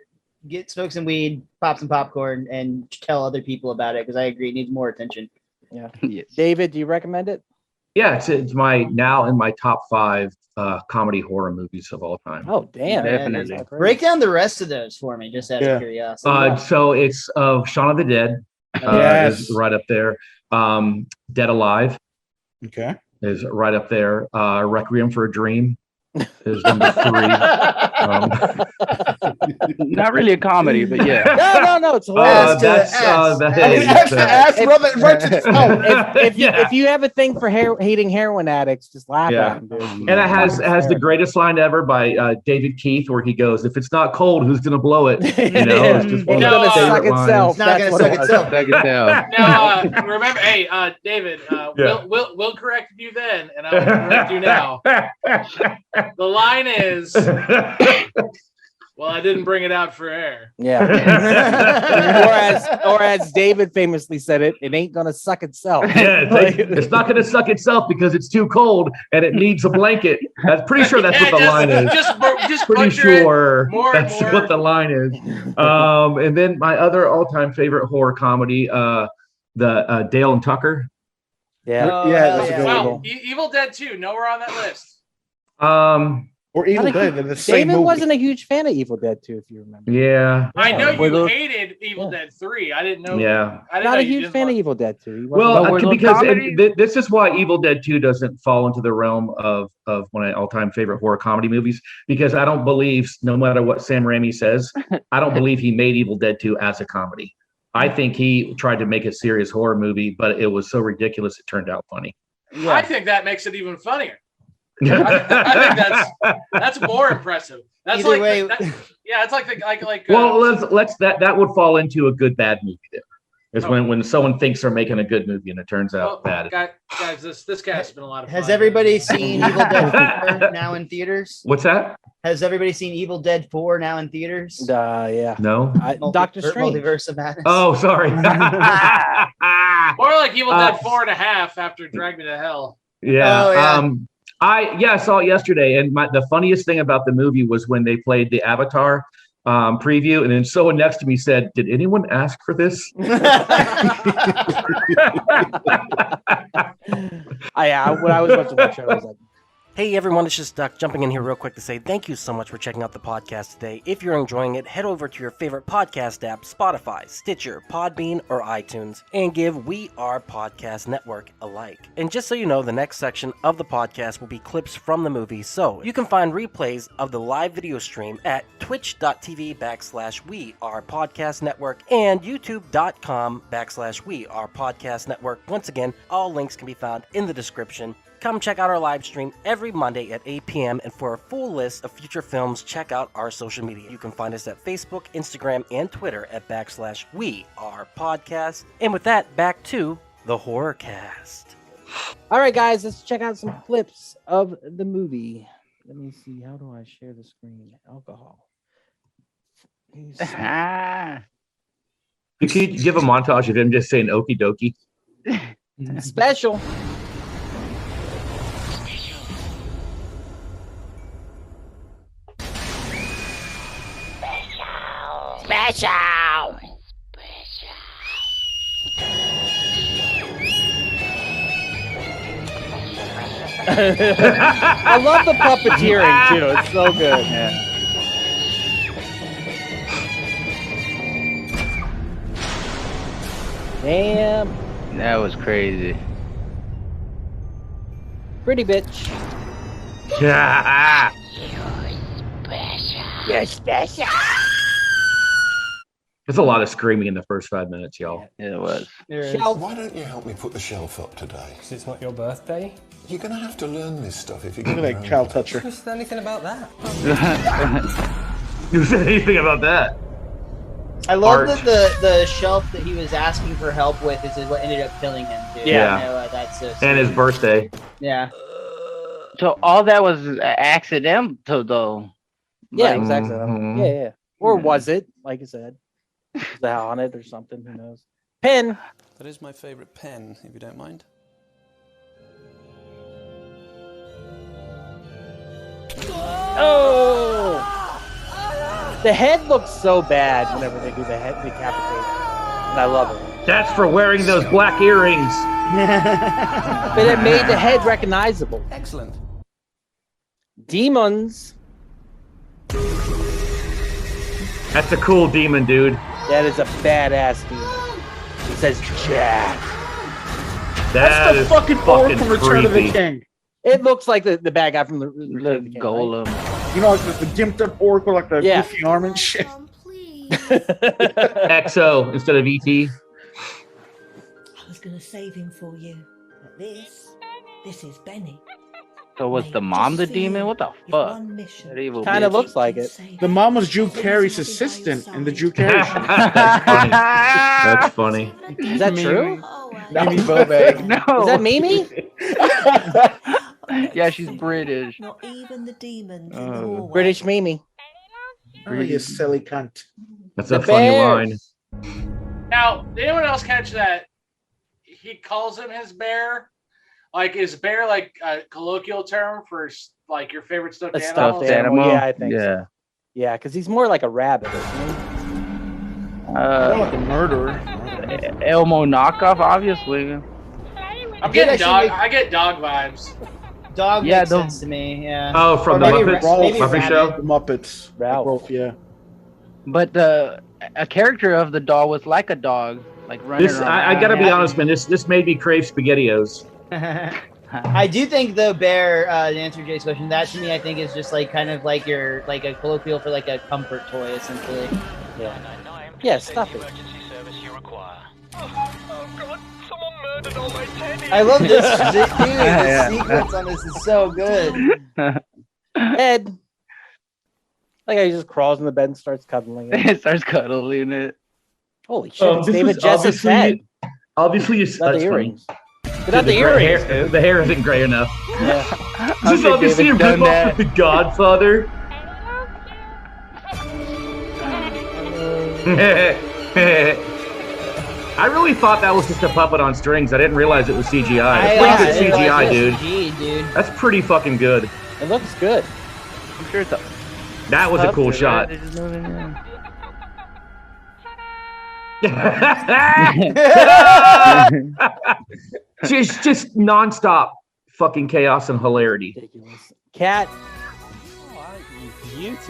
F: smoke some weed, pop some popcorn, and tell other people about it, because I agree, it needs more attention.
C: Yeah.
D: Yes.
C: David, do you recommend it?
G: Yeah, it's now in my top 5 comedy horror movies of all time.
C: Oh, damn.
D: Definitely.
F: Break down the rest of those for me, just out of curiosity.
G: So it's Shaun of the Dead. Is right up there. Dead Alive.
K: Okay.
G: Is right up there. Requiem for a Dream is number 3.
D: Not really a comedy, but yeah.
C: No, it's hilarious. If you have a thing for hating heroin addicts, just laugh at them, dude.
G: And it has the greatest line ever by David Keith, where he goes, "If it's not cold, who's gonna blow it?" It's just one of the favorite lines.
F: It's not gonna suck itself.
E: Now, remember, hey, David, we'll correct you then, and I will correct you now. The line is, well, I didn't bring it out for air.
C: Yeah. or as David famously said it ain't gonna suck itself.
G: Yeah, it's not gonna suck itself because it's too cold and it needs a blanket. I'm pretty sure that's what the line is.
E: Just
G: pretty sure that's
E: more.
G: what the line is. And then my other all-time favorite horror comedy, the Dale and Tucker.
C: Yeah.
K: That's a good
E: Wow,
K: one.
E: Evil Dead 2, nowhere on that list.
K: Or Evil Dead. They're the same
C: David
K: movie.
C: wasn't a huge fan of Evil Dead 2, if you remember.
G: Yeah.
E: I know you hated Evil Dead 3. I didn't know.
G: Yeah.
E: I didn't
C: Not
E: know
C: a
E: you
C: huge
E: didn't
C: fan
E: like-
C: of Evil Dead 2.
G: Well, because this is why Evil Dead 2 doesn't fall into the realm of one of my all-time favorite horror comedy movies, because I don't believe, no matter what Sam Raimi says, I don't believe he made Evil Dead 2 as a comedy. I think he tried to make a serious horror movie, but it was so ridiculous it turned out funny.
C: Yeah.
E: I think that makes it even funnier. I think that's more impressive. That's
F: Either
E: like
F: way,
E: it's like
G: Well, let's that would fall into a good bad movie then. Is when someone thinks they're making a good movie and it turns out bad.
E: Guys, this cast has been a lot of fun.
F: Has everybody seen Evil Dead 4 now in theaters?
G: What's that?
F: Has everybody seen Evil Dead 4 now in theaters?
C: Yeah.
G: No.
C: Doctor Strange.
F: Multiverse of Madness.
G: Oh, sorry.
E: Or like Evil Dead 4.5 after Drag Me to Hell.
G: Yeah.
F: Oh, yeah.
G: I saw it yesterday, and the funniest thing about the movie was when they played the Avatar preview, and then someone next to me said, "Did anyone ask for this?"
C: When I was about to watch it, I was like,
A: Hey everyone, it's just Duck jumping in here real quick to say thank you so much for checking out the podcast today. If you're enjoying it, head over to your favorite podcast app, Spotify, Stitcher, Podbean, or iTunes, and give We Are Podcast Network a like. And just so you know, the next section of the podcast will be clips from the movie, so you can find replays of the live video stream at twitch.tv/We Are Podcast Network and youtube.com/We Are Podcast Network. Once again, all links can be found in the description. Come check out our live stream every Monday at 8 p.m. And for a full list of future films, check out our social media. You can find us at Facebook, Instagram, and Twitter at /We Are Podcast. And with that, back to the Horrorcast.
C: all right, guys, let's check out some clips of the movie. Let me see. How do I share the screen? Alcohol.
G: You could give a montage of him just saying "okie dokie."
C: Special. I love the puppeteering too. It's so good. Damn.
D: That was crazy.
C: Pretty bitch. You're special.
G: There's a lot of screaming in the first 5 minutes, y'all.
D: Yeah, it was.
C: Shelf.
B: Why don't you help me put the shelf up today?
H: Because it's not your birthday.
B: You're going to have to learn this stuff if you're
K: Look
B: going
K: at that cow toucher.
H: Who said anything about that?
G: You said anything about that?
F: I love
G: Art.
F: that the shelf that he was asking for help with is what ended up killing him, too.
G: Yeah.
F: You know, that's so
G: And his birthday.
F: Yeah.
D: So all that was accidental, though.
C: Yeah,
D: Like,
C: exactly.
G: Mhm.
C: Yeah. Or was it? Like I said, was that on it or something? Who knows? Pen.
I: That is my favourite pen, if you don't mind.
C: Oh! The head looks so bad whenever they do the head decapitation, and I love it.
G: That's for wearing those black earrings.
C: But it made the head recognizable.
H: Excellent.
C: Demons.
G: That's a cool demon, dude.
C: That is a badass demon. He says Jack.
K: That's the fucking orc from Return of the
G: creepy.
K: King.
C: It looks like the bad guy from the
D: Golem.
K: You know, like the gimped up orc with like the
C: Yeah.
K: goofy arm and shit.
G: XO instead of ET.
L: I was going to save him for you. But this is Benny.
D: So was the mom the demon? What the fuck? That evil
C: Kind of
D: bitch.
C: looks like it.
K: The mom was Drew Carey's assistant in the Drew Carey show.
G: That's funny.
C: Is that true?
K: Mimi Bobek.
D: No.
C: Is that Mimi?
D: Yeah, she's British.
L: Not even the demons in Norway.
C: British Mimi.
K: Oh, you silly cunt.
G: That's
C: The
G: a funny
C: bears.
G: line.
E: Now, did anyone else catch that? He calls him his bear. Like, is bear like a colloquial term for like your favorite stuffed
C: A
E: animal?
C: stuffed animal. Yeah, I think so.
D: Yeah.
C: Yeah, because he's more like a rabbit, isn't he?
K: Not like a murderer.
D: Elmo knockoff, obviously.
E: I'm getting
F: actually
E: dog. I get dog vibes.
F: Dog
D: Yeah,
F: makes
D: the-
F: sense to me, yeah.
G: Oh, from the
K: Maybe
G: Muppets?
K: Ralph,
F: maybe
G: Muppet
F: Rabbit.
G: Show?
K: The Muppets.
C: Ralph.
K: Ralph, yeah.
D: But a character of the doll was like a dog, like running
G: This,
D: around.
G: I gotta be honest, man. This made me crave SpaghettiOs.
F: I do think the bear, to answer Jay's question, that to me I think is just like kind of like your like a colloquial for like a comfort toy essentially.
C: Yeah. Yeah, stuff it.
F: I love this dude. The sequence on this is so good.
C: Ed. Like how he just crawls in the bed and starts cuddling it.
D: It starts cuddling it.
C: Holy shit, it's
G: This
C: David
G: is
C: Jessup's head.
G: obviously, it's
C: Not the
G: that's funny.
C: earrings. Not the
G: gray
C: earrings,
G: hair-
C: dude.
G: The hair isn't gray enough.
C: Yeah.
G: This is obviously a
D: David's done
G: ripoff
D: that.
G: of The Godfather. I really thought that was just a puppet on strings. I didn't realize it was CGI.
F: I-
G: That's pretty good
F: it was
G: CGI,
F: just
G: dude.
F: CG, dude.
G: That's pretty fucking good.
C: It looks good.
D: I'm sure it's a
G: That was a cool
D: puppet,
G: shot.
D: right? They're just moving around.
G: just nonstop fucking chaos and hilarity.
C: Ridiculous. Cat.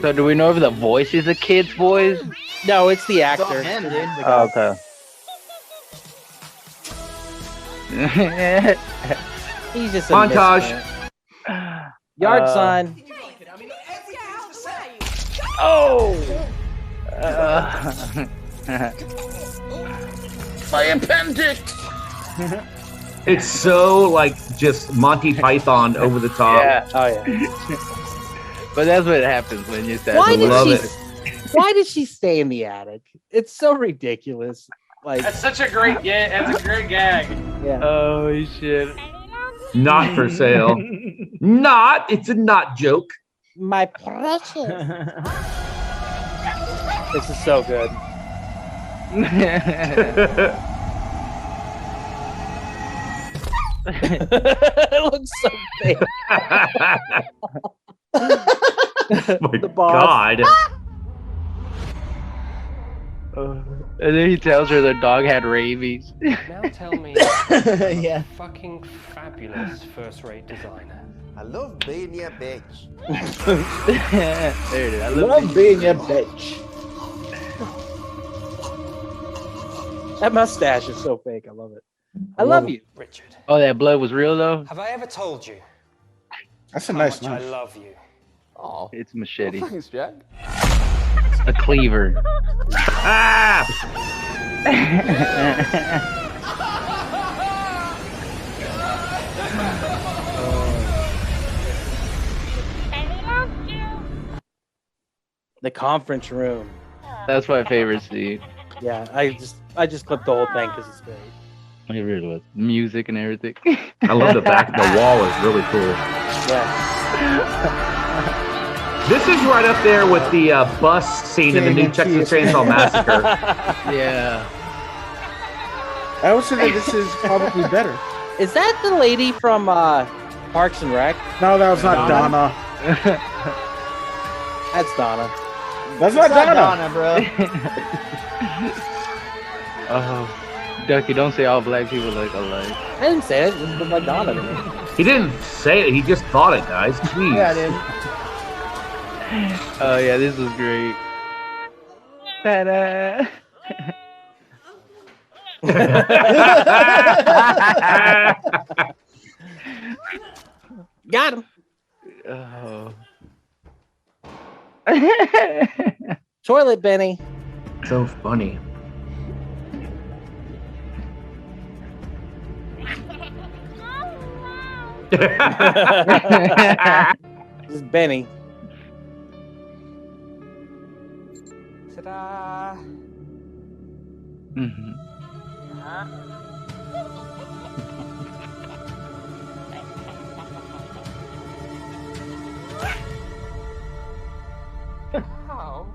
D: So do we know if the voice is a kid's voice?
C: No, it's the
F: It's all
C: actor.
F: him, dude.
D: Oh, okay.
C: He's just a
G: Montage.
C: misfit. Yard sign.
D: Oh!
F: My appendix.
G: It's so like just Monty Python over the top.
D: Yeah.
C: Oh yeah.
D: But that's what happens when you say
C: Why did
G: love
C: she?
G: it.
C: Why did she stay in the attic? It's so ridiculous. Like,
E: That's such a great That's a great gag.
C: yeah.
D: Oh shit.
G: Not for sale. Not. It's a not joke.
C: My precious. This is so good. It looks so fake.
G: My
C: The boss.
G: God.
D: And then he tells her the dog had rabies.
H: Now tell me,
F: Yeah.
H: fucking fabulous first-rate designer.
M: I love being your bitch.
D: There it is. I
K: Love being a bitch.
C: That mustache is so fake. I love it. I love you.
H: Richard,
D: Oh, that blood was real though?
H: have I ever told you
K: That's a
H: how
K: nice
H: much I
K: knife.
H: love you?
M: Oh,
D: It's a machete.
M: thanks, Jack.
D: A cleaver.
G: Ah!
C: The conference room.
D: That's my favorite scene.
C: Yeah, I just clipped the whole thing because it's great.
D: It really was. Music and everything.
G: I love the back. The wall is really cool.
C: Yeah.
G: This is right up there with the bus scene in the new Texas Chainsaw Massacre.
D: Yeah.
K: I would say that this is probably better.
C: Is that the lady from Parks and Rec?
K: No, that was not Donna.
C: That's Donna.
K: That's not Donna.
F: Donna, bro.
D: Oh. Ducky, don't say all black people look alike.
C: I didn't say it. It looked like Donna to me.
G: He didn't say it. He just thought it, guys. Jeez.
F: Yeah, dude.
D: Oh yeah, this was great. Ta-da.
C: Got him.
D: Oh.
C: Toilet Benny.
G: So funny.
C: This is Benny.
H: Ta-da!
D: Mhm.
H: Oh.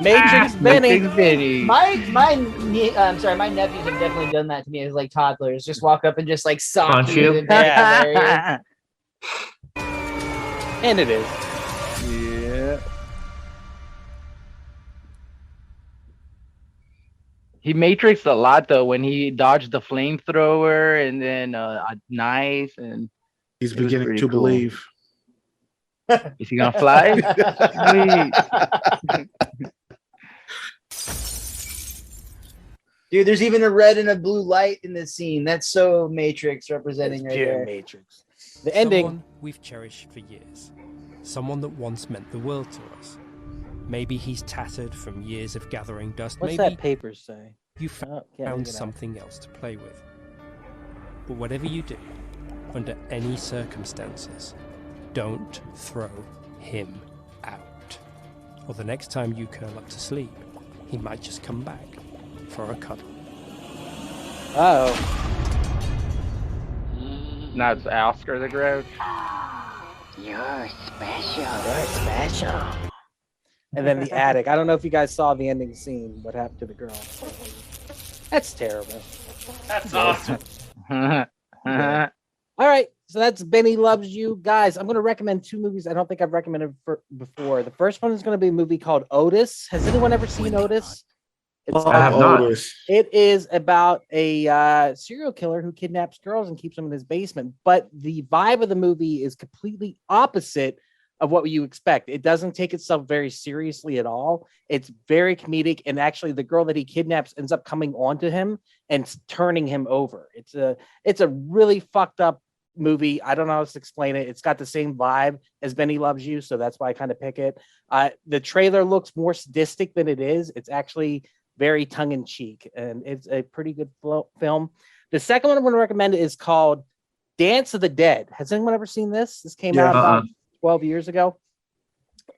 C: Matrix Benny.
D: Matrix Benny.
F: My nephews have definitely done that to me as like toddlers. Just walk up and just like sock
G: Punch
F: you.
G: you?
F: in the back of the area.
C: And it is.
D: Yeah. He matrixed a lot though when he dodged the flamethrower and then a knife and
K: He's
D: it was
K: beginning
D: pretty
K: to
D: cool.
K: believe.
D: Is he gonna fly?
F: Dude, there's even a red and a blue light in this scene. That's so Matrix representing right
C: Pure
F: there.
C: Matrix. The ending.
H: Someone we've cherished for years. Someone that once meant the world to us. Maybe he's tattered from years of gathering dust.
C: What's
H: Maybe
C: that paper say?
H: you
C: Oh, can't
H: found
C: make it out.
H: something else to play with. But whatever you do, under any circumstances, don't throw him out. Or the next time you curl up to sleep, he might just come back for a cuddle.
C: Uh-oh.
D: Now it's Oscar the Grouch.
L: You're special. You're special.
C: And then the attic. I don't know if you guys saw the ending scene. What happened to the girl? That's terrible.
E: That's awesome.
C: All right, so that's Benny Loves You. Guys, I'm going to recommend 2 movies I don't think I've recommended before. The first one is going to be a movie called Otis. Has anyone ever seen Otis?
G: I have not.
C: It is about a serial killer who kidnaps girls and keeps them in his basement. But the vibe of the movie is completely opposite of what you expect. It doesn't take itself very seriously at all. It's very comedic, and actually, the girl that he kidnaps ends up coming onto him and turning him over. It's a really fucked up movie. I don't know how to explain it. It's got the same vibe as Benny Loves You, so that's why I kind of pick it. The trailer looks more sadistic than it is. It's actually very tongue-in-cheek, and it's a pretty good film. The second one I'm going to recommend is called Dance of the Dead. Has anyone ever seen this? This came out about 12 years ago.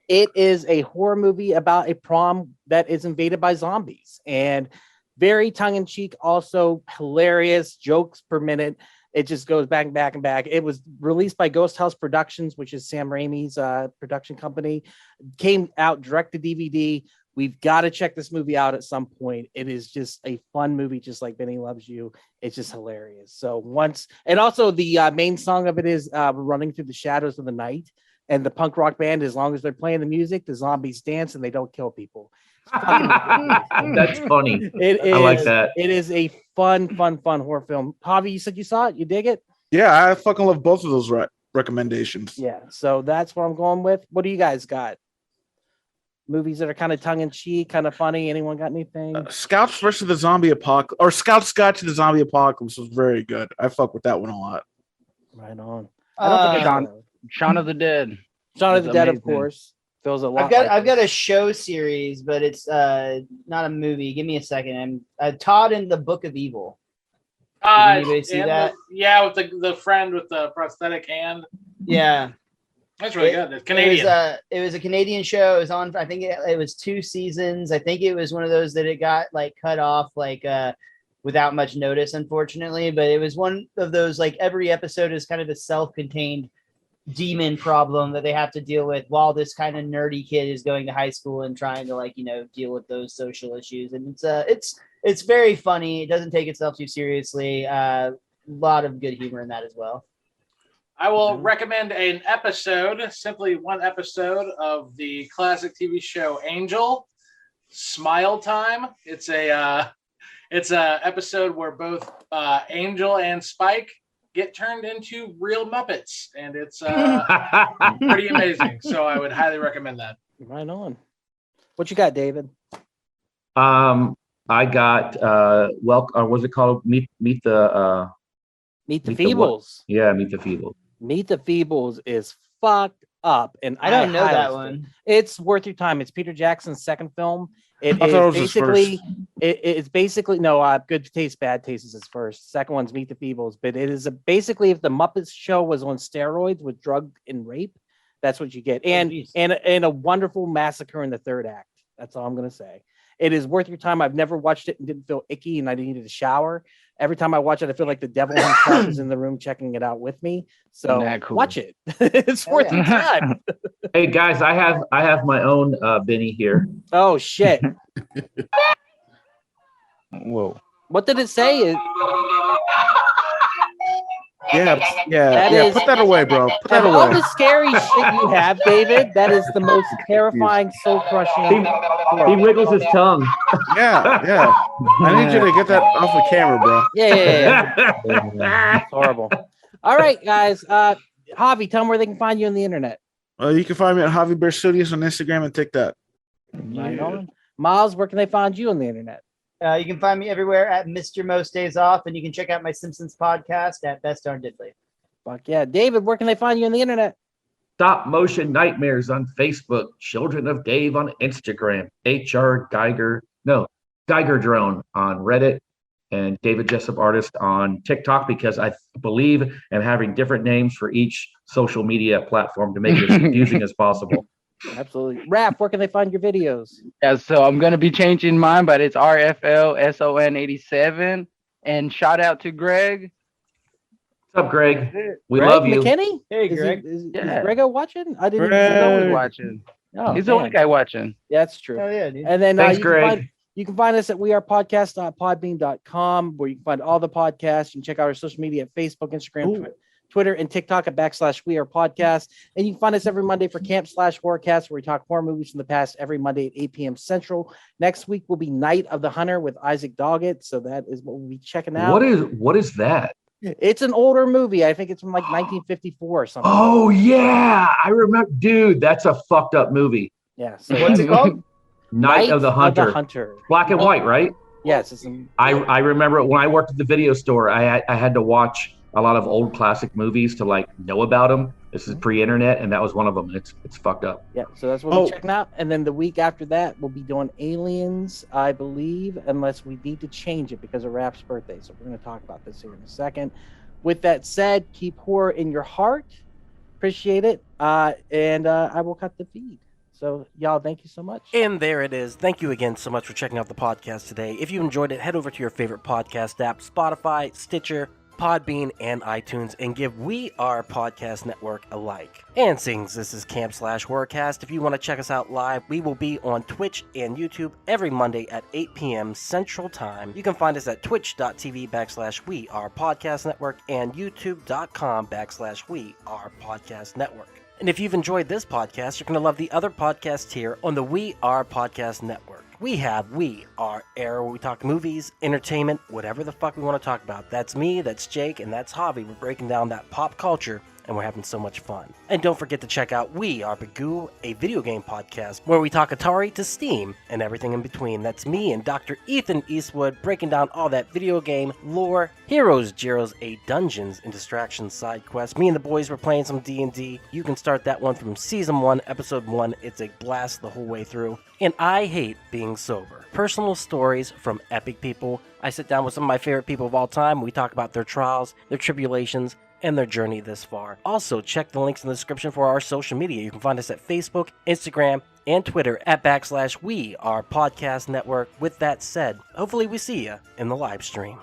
C: It is a horror movie about a prom that is invaded by zombies, and very tongue-in-cheek, also hilarious, jokes per minute. It just goes back and back and back. It was released by Ghost House Productions, which is Sam Raimi's production company. Came out direct to DVD. We've got to check this movie out at some point. It is just a fun movie, just like Benny Loves You. It's just hilarious. So and also the main song of it is Running Through the Shadows of the Night. And the punk rock band, as long as they're playing the music, the zombies dance and they don't kill people.
G: That's funny.
C: I
G: like that.
C: It is a fun horror film. Javi, you said you saw it? You dig it?
K: Yeah, I fucking love both of those recommendations.
C: Yeah, so that's what I'm going with. What do you guys got? Movies that are kind of tongue-in-cheek, kind of funny. Anyone got anything?
K: Scouts versus the Zombie Apocalypse, or Scouts Guide to the Zombie Apocalypse was very good. I fuck with that one a lot.
C: Right on. I don't think I
D: Shaun of the Dead.
C: Shaun of the Dead,
D: amazing.
C: of course. Feels a lot.
F: I've got a show series, but it's not a movie. Give me a second. I'm Todd in the Book of Evil. Did anybody see that?
E: With the friend with the prosthetic hand.
F: Yeah.
E: That's really good. It's Canadian.
F: It was a Canadian show. It was on, I think it was 2 seasons. I think it was one of those that it got like cut off without much notice, unfortunately. But it was one of those, like, every episode is kind of a self-contained demon problem that they have to deal with while this kind of nerdy kid is going to high school and trying to deal with those social issues. And it's very funny. It doesn't take itself too seriously. A lot of good humor in that as well.
E: I will recommend an episode, simply one episode of the classic TV show Angel, Smile Time. It's a episode where both Angel and Spike get turned into real Muppets, and it's pretty amazing. So I would highly recommend that.
C: Right on. What you got, David?
G: I got what's it called? Meet the
C: Feebles.
G: Meet the Feebles.
C: Meet the Feebles is fucked up, and
F: I don't know that one.
C: It's worth your time. It's Peter Jackson's second film. It's basically Good Taste, Bad Taste is his first. Second one's Meet the Feebles, but it is basically if the Muppets show was on steroids with drug and rape, that's what you get, and a wonderful massacre in the third act. That's all I'm gonna say. It is worth your time. I've never watched it and didn't feel icky, and I needed a shower. Every time I watch it, I feel like the devil himself is in the room checking it out with me. So watch it. It's worth your time.
G: Hey guys, I have my own Benny here.
C: Oh shit.
D: Whoa.
C: What did it say?
K: Yeah. Put that away, bro. Put that away.
C: All the scary shit you have, David, that is the most terrifying, soul-crushing.
G: He wiggles his tongue.
K: Yeah. I need you to get that off the camera, bro.
C: Yeah. It's horrible. All right, guys. Javi, tell them where they can find you on the internet.
K: You can find me at Javi Bear Studios on Instagram and TikTok.
C: Right on. Miles, where can they find you on the internet?
F: You can find me everywhere at Mr. Most Days Off, and you can check out my Simpsons podcast at Best Darn Diddley.
C: Fuck yeah. David, where can they find you on the internet?
G: Stop Motion Nightmares on Facebook, Children of Dave on Instagram, Geiger Drone on Reddit, and David Jessup Artist on TikTok, because I believe I'm having different names for each social media platform to make it as confusing as possible.
C: Absolutely. Raph, where can they find your videos?
D: Yeah, so I'm going to be changing mine, but it's RFLSON87. And shout out to Greg.
G: What's up, Greg? We
C: Greg
G: love you.
C: McKinney?
F: Hey, Greg.
C: Is Grego watching? I didn't
D: Greg
C: know he was
D: watching.
C: Oh,
D: He's the only
C: man.
D: guy watching.
C: Yeah, that's true.
F: Oh yeah, dude.
C: And then
G: Thanks,
C: you
G: Greg.
C: can find us at wearepodcast.podbean.com, where you can find all the podcasts. You can check out our social media at Facebook, Instagram, Twitter, and TikTok at /wearepodcast. And you can find us every Monday for Camp/Horrorcast, where we talk horror movies from the past every Monday at 8 p.m. Central. Next week will be Night of the Hunter with Isaac Doggett. So that is what we'll be checking out.
G: What is that?
C: It's an older movie. I think it's from like 1954 or something.
G: Oh yeah, I remember, dude. That's a fucked up movie.
C: Yeah. So
F: What's it called?
G: Night of the Hunter. Black and white, right?
C: Yes.
G: I remember when I worked at the video store, I had to watch a lot of old classic movies to like know about them. This is pre-internet, and that was one of them. It's fucked up.
C: Yeah, so that's what we're checking out. And then the week after that, we'll be doing Aliens, I believe, unless we need to change it because of Rap's birthday. So we're going to talk about this here in a second. With that said, keep horror in your heart. Appreciate it. And I will cut the feed. So, y'all, thank you so much.
A: And there it is. Thank you again so much for checking out the podcast today. If you enjoyed it, head over to your favorite podcast app, Spotify, Stitcher, Podbean, and iTunes, and give We Are Podcast Network a like. And since this is Camp/Horrorcast, if you want to check us out live, we will be on Twitch and YouTube every Monday at 8 p.m. Central Time. You can find us at twitch.tv/We Are Podcast Network and youtube.com/We Are Podcast Network. And if you've enjoyed this podcast, you're going to love the other podcasts here on the We Are Podcast Network. We have We Are Air, where we talk movies, entertainment, whatever the fuck we want to talk about. That's me, that's Jake, and that's Javi. We're breaking down that pop culture, and we're having so much fun. And don't forget to check out We Are Bagu, a video game podcast, where we talk Atari to Steam and everything in between. That's me and Dr. Ethan Eastwood breaking down all that video game lore, heroes, Gyros, dungeons, and distractions side quests. Me and the boys were playing some D&D. You can start that one from Season 1, Episode 1. It's a blast the whole way through. And I hate being sober. Personal stories from epic people. I sit down with some of my favorite people of all time. We talk about their trials, their tribulations, and their journey this far. Also, check the links in the description for our social media. You can find us at Facebook, Instagram, and Twitter at /We Are Podcast Network. With that said, hopefully we see you in the live stream.